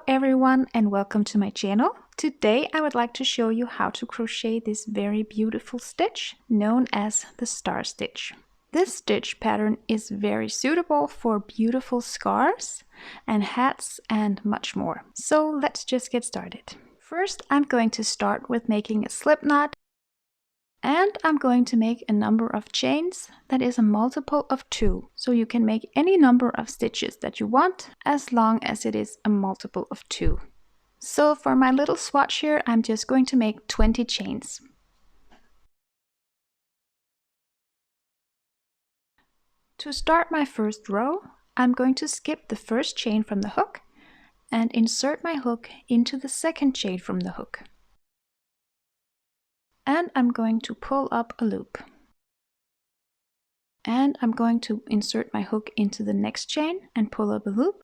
everyone and welcome to my channel. Today I would like to show you how to crochet this very beautiful stitch known as the star stitch. This stitch pattern is very suitable for beautiful scarves and hats and much more. So let's just get started. First I'm going to start with making a slip knot, and I'm going to make a number of chains that is a multiple of 2. So you can make any number of stitches that you want as long as it is a multiple of 2. So for my little swatch here, I'm just going to make 20 chains. To start my first row, I'm going to skip the first chain from the hook and insert my hook into the second chain from the hook. And I'm going to pull up a loop. And I'm going to insert my hook into the next chain and pull up a loop.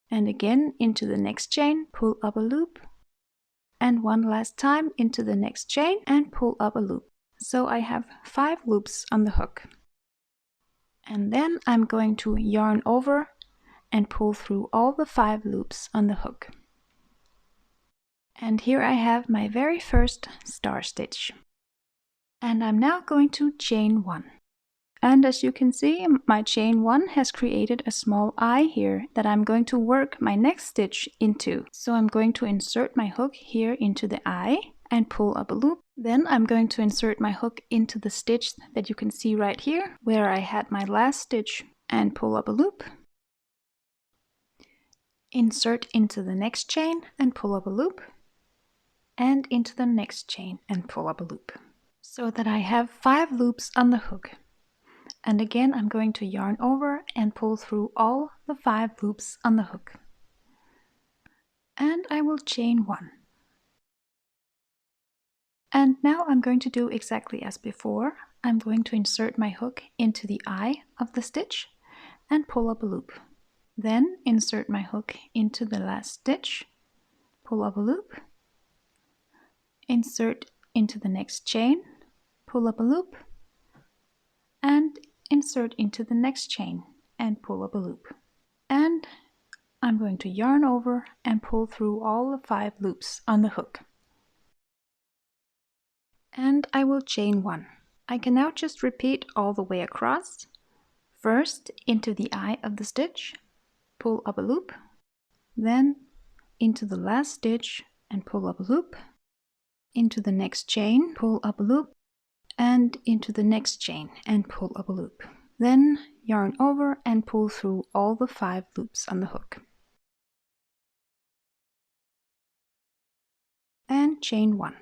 And again into the next chain, pull up a loop. And one last time into the next chain and pull up a loop. So I have 5 loops on the hook. And then I'm going to yarn over and pull through all the 5 loops on the hook. And here I have my very first star stitch. And I'm now going to chain 1. And as you can see, my chain 1 has created a small eye here that I'm going to work my next stitch into. So I'm going to insert my hook here into the eye and pull up a loop. Then I'm going to insert my hook into the stitch that you can see right here where I had my last stitch and pull up a loop. Insert into the next chain and pull up a loop. And into the next chain and pull up a loop. So that I have 5 loops on the hook. And again I'm going to yarn over and pull through all the 5 loops on the hook. And I will chain 1. And now I'm going to do exactly as before. I'm going to insert my hook into the eye of the stitch and pull up a loop. Then insert my hook into the last stitch, pull up a loop, insert into the next chain, pull up a loop, and insert into the next chain and pull up a loop. And I'm going to yarn over and pull through all the 5 loops on the hook. And I will chain 1. I can now just repeat all the way across. First into the eye of the stitch, pull up a loop, then into the last stitch and pull up a loop, into the next chain, pull up a loop, and into the next chain and pull up a loop. Then yarn over and pull through all the 5 loops on the hook. And chain 1.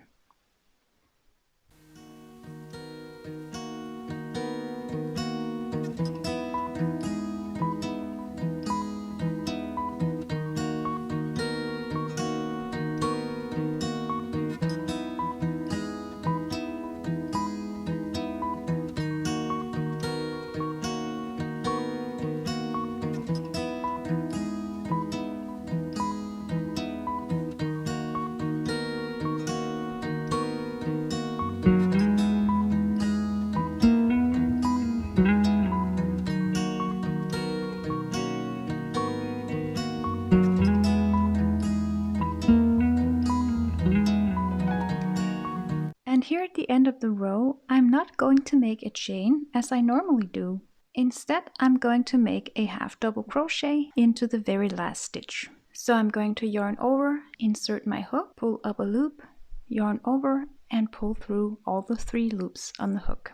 And here at the end of the row, I'm not going to make a chain as I normally do. Instead, I'm going to make a half double crochet into the very last stitch. So I'm going to yarn over, insert my hook, pull up a loop, yarn over, and pull through all the 3 loops on the hook.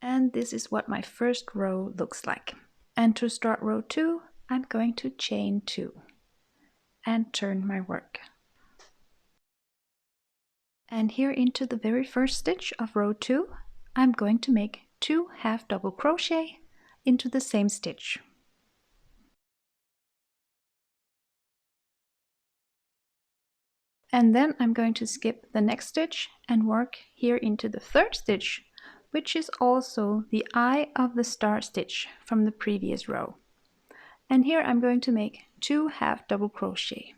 And this is what my first row looks like. And to start row 2, I'm going to chain 2 and turn my work. And here into the very first stitch of row 2, I'm going to make 2 half double crochet into the same stitch. And then I'm going to skip the next stitch and work here into the third stitch, which is also the eye of the star stitch from the previous row. And here I'm going to make 2 half double crochet.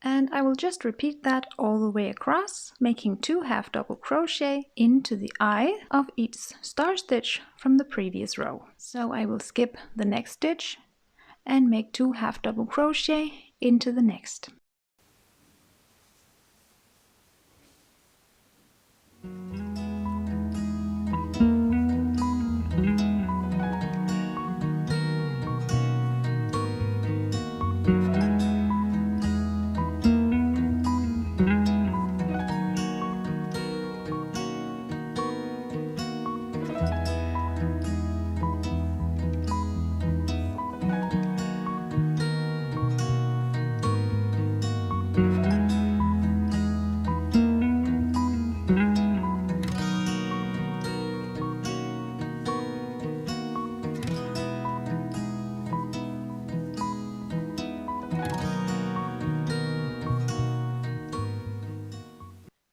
And I will just repeat that all the way across, making 2 half double crochet into the eye of each star stitch from the previous row. So I will skip the next stitch and make 2 half double crochet into the next.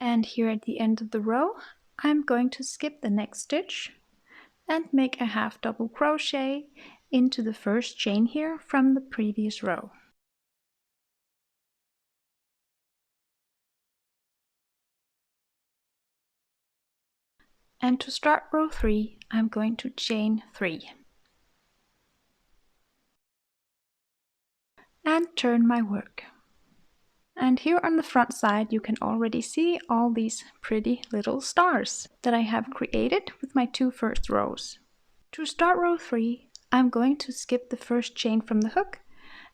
And here at the end of the row, I'm going to skip the next stitch and make a half double crochet into the first chain here from the previous row. And to start row 3, I'm going to chain 3 and turn my work. And here on the front side, you can already see all these pretty little stars that I have created with my 2 first rows. To start row 3, I'm going to skip the first chain from the hook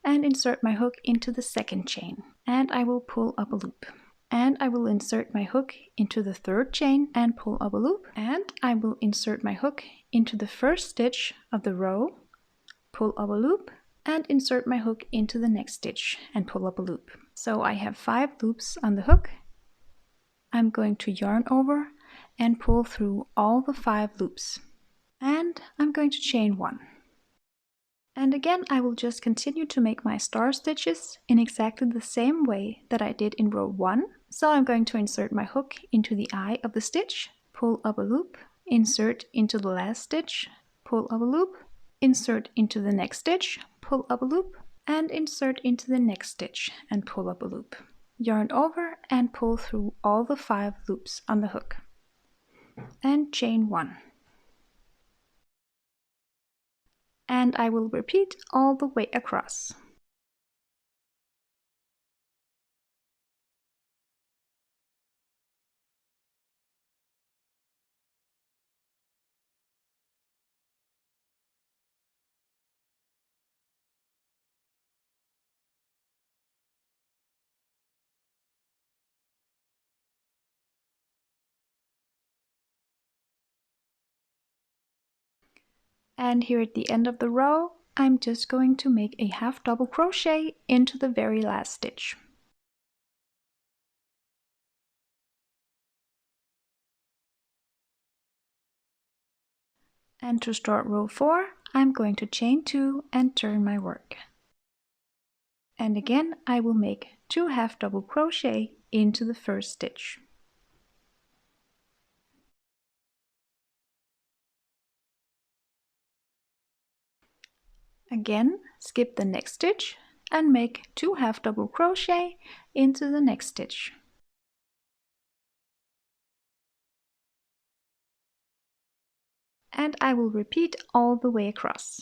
and insert my hook into the second chain. And I will pull up a loop. And I will insert my hook into the third chain and pull up a loop. And I will insert my hook into the first stitch of the row, pull up a loop, and insert my hook into the next stitch and pull up a loop. So I have 5 loops on the hook. I'm going to yarn over and pull through all the 5 loops. And I'm going to chain 1. And again, I will just continue to make my star stitches in exactly the same way that I did in row 1. So I'm going to insert my hook into the eye of the stitch, pull up a loop, insert into the last stitch, pull up a loop, insert into the next stitch, pull up a loop, and insert into the next stitch and pull up a loop. Yarn over and pull through all the 5 loops on the hook. And chain 1. And I will repeat all the way across. And here at the end of the row, I'm just going to make a half double crochet into the very last stitch. And to start row 4, I'm going to chain 2 and turn my work. And again, I will make 2 half double crochet into the first stitch. Again, skip the next stitch and make 2 half double crochet into the next stitch. And I will repeat all the way across.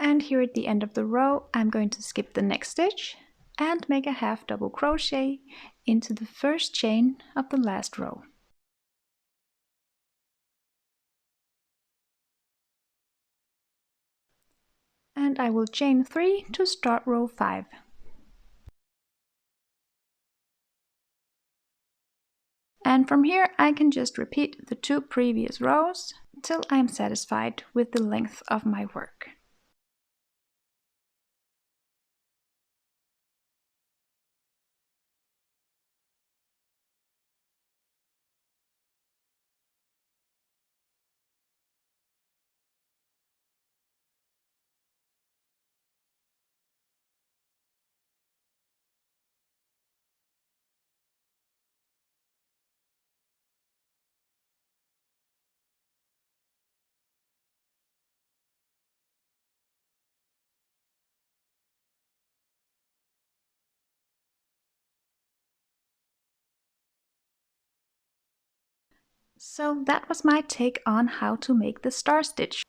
And here at the end of the row, I'm going to skip the next stitch and make a half double crochet into the first chain of the last row. And I will chain 3 to start row 5. And from here I can just repeat the 2 previous rows till I'm satisfied with the length of my work. So that was my take on how to make the star stitch.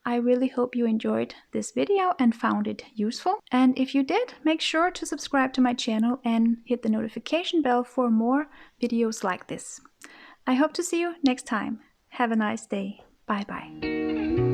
I really hope you enjoyed this video and found it useful. And if you did, make sure to subscribe to my channel and hit the notification bell for more videos like this. I hope to see you next time. Have a nice day. Bye bye.